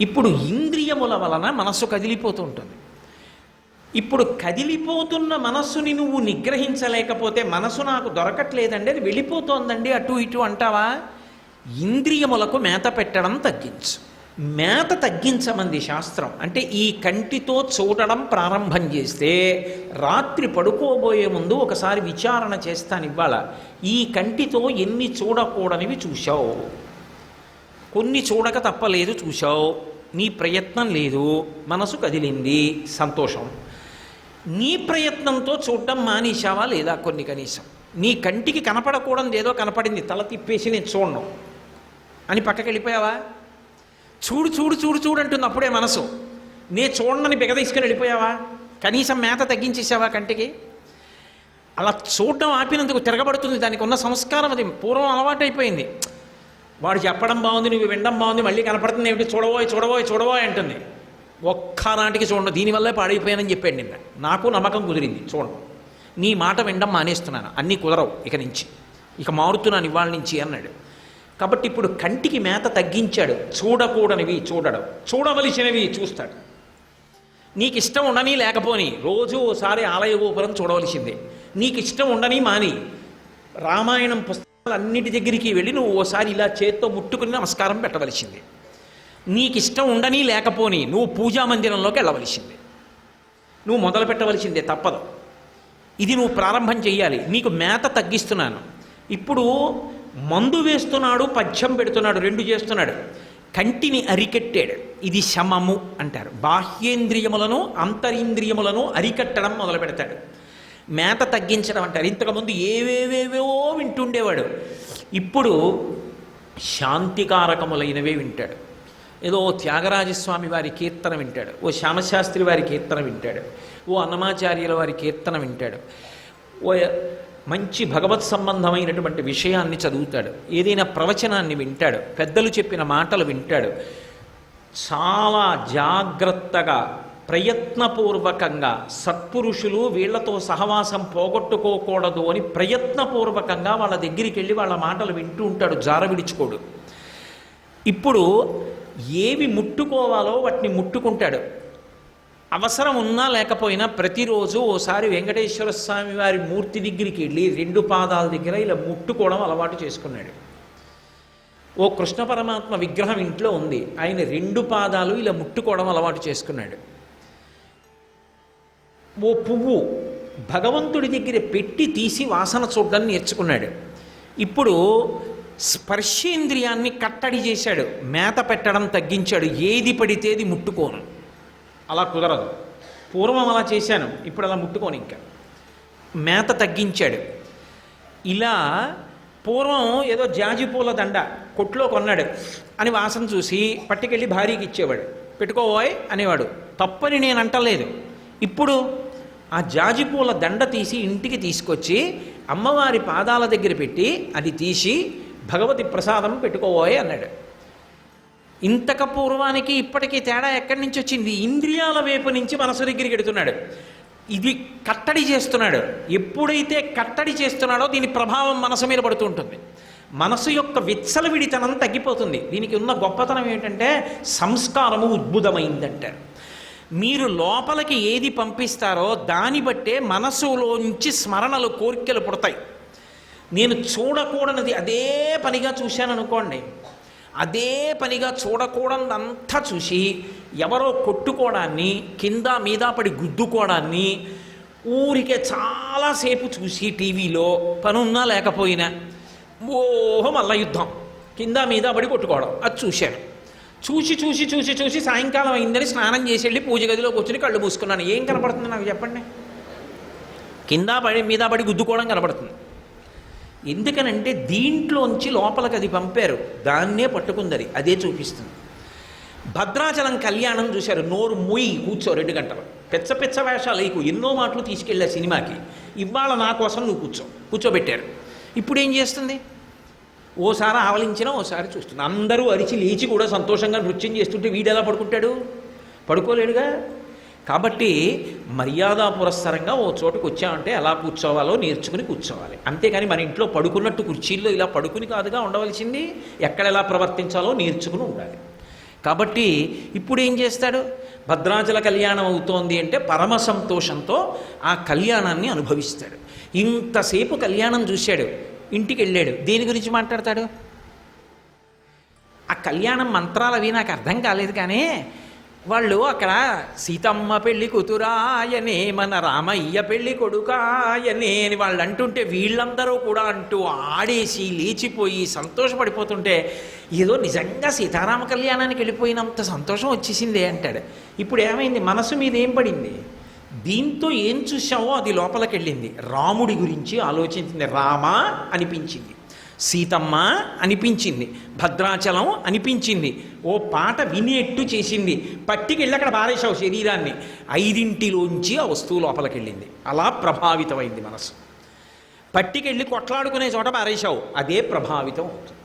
ఇప్పుడు ఇంద్రియముల వలన మనస్సు కదిలిపోతూ ఉంటుంది. ఇప్పుడు కదిలిపోతున్న మనస్సుని నువ్వు నిగ్రహించలేకపోతే, మనసు నాకు దొరకట్లేదండి, అది వెళ్ళిపోతోందండి అటు ఇటు అంటావా? ఇంద్రియములకు మేత పెట్టడం తగ్గించు. మేత తగ్గించమంది శాస్త్రం. అంటే ఈ కంటితో చూడడం ప్రారంభం చేస్తే రాత్రి పడుకోబోయే ముందు ఒకసారి విచారణ చేస్తాను. ఇవాళ ఈ కంటితో ఎన్ని చూడకూడనివి చూశావు, కొన్ని చూడక తప్పలేదు చూశావు, నీ ప్రయత్నం లేదు, మనసు కదిలింది, సంతోషం. నీ ప్రయత్నంతో చూడడం మానేశావా లేదా? కొన్ని కనీసం నీ కంటికి కనపడకూడదు ఏదో కనపడింది, తల తిప్పేసి నేను చూడను అని పక్కకి వెళ్ళిపోయావా? చూడు చూడు చూడు చూడు అంటుంది అప్పుడే మనసు. నే చూడనని బిగదీసుకొని వెళ్ళిపోయావా? కనీసం మేత తగ్గించేసావా కంటికి? అలా చూడడం ఆపినందుకు తిరగబడుతుంది. దానికి ఉన్న సంస్కారం అది పూర్వం అలవాటు అయిపోయింది. వాడు చెప్పడం బాగుంది, నువ్వు వినడం బాగుంది, మళ్ళీ కనపడుతుంది ఏమిటి, చూడబోయ్ చూడబోయ్ చూడబోయ్ అంటుంది. ఒక్కనాటికి చూడండి, దీనివల్లే పాడైపోయానని చెప్పాడు నిన్న. నాకు నమ్మకం కుదిరింది, చూడండి, నీ మాట వినడం మానేస్తున్నాను, అన్నీ కుదరవు ఇక నుంచి, ఇక మారుతున్నాను ఇవాళ నుంచి అన్నాడు. కాబట్టి ఇప్పుడు కంటికి మేత తగ్గించాడు. చూడకూడనివి చూడడం, చూడవలసినవి చూస్తాడు. నీకు ఇష్టం ఉండని లేకపోని రోజు ఓసారి ఆలయ గోపురం చూడవలసిందే. నీకు ఇష్టం ఉండని మాని రామాయణం పుస్తకాలన్నిటి దగ్గరికి వెళ్ళి నువ్వు ఓసారి ఇలా చేత్తో ముట్టుకుని నమస్కారం పెట్టవలసిందే. నీకు ఇష్టం ఉండని లేకపోని నువ్వు పూజా మందిరంలోకి వెళ్ళవలసిందే. నువ్వు మొదలు పెట్టవలసిందే, తప్పదు. ఇది నువ్వు ప్రారంభం చెయ్యాలి. నీకు మేత తగ్గిస్తున్నాను. ఇప్పుడు మందు వేస్తున్నాడు, పథ్యం పెడుతున్నాడు, రెండు చేస్తున్నాడు. కంటిని అరికట్టాడు. ఇది శమము అంటారు. బాహ్యేంద్రియములను అంతరింద్రియములను అరికట్టడం మొదలు పెడతాడు. మేత తగ్గించడం అంటారు. ఇంతకుముందు ఏవేవేవో వింటుండేవాడు, ఇప్పుడు శాంతికారకములైనవే వింటాడు. ఏదో త్యాగరాజస్వామి వారి కీర్తన వింటాడు, ఓ శ్యామశాస్త్రి వారి కీర్తన వింటాడు, ఓ అన్నమాచార్యుల వారి కీర్తన వింటాడు, ఓ మంచి భగవత్ సంబంధమైనటువంటి విషయాన్ని చదువుతాడు, ఏదైనా ప్రవచనాన్ని వింటాడు, పెద్దలు చెప్పిన మాటలు వింటాడు. చాలా జాగ్రత్తగా ప్రయత్నపూర్వకంగా సత్పురుషులు వీళ్లతో సహవాసం పోగొట్టుకోకూడదు అని ప్రయత్నపూర్వకంగా వాళ్ళ దగ్గరికి వెళ్ళి వాళ్ళ మాటలు వింటూ ఉంటాడు, జార విడుచుకోడు. ఇప్పుడు ఏవి ముట్టుకోవాలో వాటిని ముట్టుకుంటాడు. అవసరం ఉన్నా లేకపోయినా ప్రతిరోజు ఓసారి వెంకటేశ్వర స్వామి వారి మూర్తి దగ్గరికి వెళ్ళి రెండు పాదాల దగ్గర ఇలా ముట్టుకోవడం అలవాటు చేసుకున్నాడు. ఓ కృష్ణ పరమాత్మ విగ్రహం ఇంట్లో ఉంది, ఆయన రెండు పాదాలు ఇలా ముట్టుకోవడం అలవాటు చేసుకున్నాడు. ఓ పువ్వు భగవంతుడి దగ్గర పెట్టి తీసి వాసన చూడడం నేర్చుకున్నాడు. ఇప్పుడు స్పర్శేంద్రియాన్ని కట్టడి చేశాడు, మేత పెట్టడం తగ్గించాడు. ఏది పడితేది ముట్టుకోను, అలా కుదరదు. పూర్వం అలా చేశాను, ఇప్పుడు అలా ముట్టుకోను, ఇంకా మేత తగ్గించాడు. ఇలా పూర్వం ఏదో జాజిపూల దండ కొట్లో కొన్నాడు అని వాసన చూసి పట్టుకెళ్ళి భార్యకి ఇచ్చేవాడు, పెట్టుకోబోయ్ అనేవాడు. తప్పని నేను అంటలేదు. ఇప్పుడు ఆ జాజిపూల దండ తీసి ఇంటికి తీసుకొచ్చి అమ్మవారి పాదాల దగ్గర పెట్టి అది తీసి భగవతి ప్రసాదం పెట్టుకోబోయే అన్నాడు. ఇంతక పూర్వానికి ఇప్పటికీ తేడా ఎక్కడి నుంచి వచ్చింది? ఇంద్రియాల వైపు నుంచి మనసు దగ్గరికి ఎడుతున్నాడు. ఇది కట్టడి చేస్తున్నాడు. ఎప్పుడైతే కట్టడి చేస్తున్నాడో దీని ప్రభావం మనసు మీద పడుతూ ఉంటుంది. మనసు యొక్క విచ్చలవిడితనం తగ్గిపోతుంది. దీనికి ఉన్న గొప్పతనం ఏంటంటే సంస్కారము ఉద్భుతమైందంటారు. మీరు లోపలికి ఏది పంపిస్తారో దాన్ని బట్టే మనసులోంచి స్మరణలు, కోరికలు పుడతాయి. నేను చూడకూడనిది అదే పనిగా చూశాను అనుకోండి, అదే పనిగా చూడకూడదంతా చూసి ఎవరో కొట్టుకోవడాన్ని, కింద మీద పడి గుద్దుకోవడాన్ని ఊరికే చాలాసేపు చూసి టీవీలో పనున్నా లేకపోయినా ఓహో మల్ల యుద్ధం, కింద మీద పడి కొట్టుకోవడం, అది చూశాను. చూసి చూసి చూసి చూసి సాయంకాలం అయిందని స్నానం చేసి వెళ్ళి పూజ గదిలో కూర్చొని కళ్ళు మూసుకున్నాను. ఏం కనపడుతుంది నాకు చెప్పండి? కింద పడి మీద పడి గుద్దుకోవడం కనపడుతుంది. ఎందుకనంటే దీంట్లోంచి లోపలికి అది పంపారు, దాన్నే పట్టుకుందరి, అదే చూపిస్తుంది. భద్రాచలం కళ్యాణం చూశారు, నోరు మూయి కూర్చో 2 గంటలు, పెచ్చ పెచ్చ వేషాలు వేయకు, ఎన్నో మాటలు తీసుకెళ్ళా సినిమాకి, ఇవాళ నా కోసం నువ్వు కూర్చోబెట్టారు. ఇప్పుడు ఏం చేస్తుంది? ఓసారి ఆవలించినా ఓసారి చూస్తుంది. అందరూ అరిచి లేచి కూడా సంతోషంగా నృత్యం చేస్తుంటే వీడు ఎలా పడుకుంటాడు? పడుకోలేడుగా. కాబట్టి మర్యాద పురస్సరంగా ఓ చోటుకు వచ్చామంటే ఎలా కూర్చోవాలో నేర్చుకుని కూర్చోవాలి. అంతేకాని మన ఇంట్లో పడుకున్నట్టు కుర్చీల్లో ఇలా పడుకుని కాదుగా ఉండవలసింది. ఎక్కడ ఎలా ప్రవర్తించాలో నేర్చుకుని ఉండాలి. కాబట్టి ఇప్పుడు ఏం చేస్తాడు? భద్రాచల కళ్యాణం అవుతోంది అంటే పరమ సంతోషంతో ఆ కళ్యాణాన్ని అనుభవిస్తాడు. ఇంతసేపు కళ్యాణం చూశాడు, ఇంటికి వెళ్ళాడు, దేని గురించి మాట్లాడతాడు? ఆ కళ్యాణం మంత్రాలు అవి నాకు అర్థం కాలేదు, కానీ వాళ్ళు అక్కడ సీతమ్మ పెళ్లి కూతురాయనే మన రామయ్య పెళ్లి కొడుకాయనే అని వాళ్ళు అంటుంటే వీళ్ళందరూ కూడా అంటూ ఆడేసి లేచిపోయి సంతోషపడిపోతుంటే ఏదో నిజంగా సీతారామ కళ్యాణానికి వెళ్ళిపోయినంత సంతోషం వచ్చేసిందే అంటాడు. ఇప్పుడు ఏమైంది? మనసు మీద ఏం పడింది? దీంతో ఏం చూసావో అది లోపలికి వెళ్ళింది. రాముడి గురించి ఆలోచించింది. రామ అనిపించింది, సీతమ్మ అనిపించింది, భద్రాచలం అనిపించింది, ఓ పాట వినేట్టు చేసింది. పట్టికెళ్ళి అక్కడ పారేశావు శరీరాన్ని, 5 ఆ వస్తువు లోపలికి వెళ్ళింది. అలా ప్రభావితమైంది మనసు. పట్టికెళ్ళి కొట్లాడుకునే చోట పారేశావు, అదే ప్రభావితం అవుతుంది.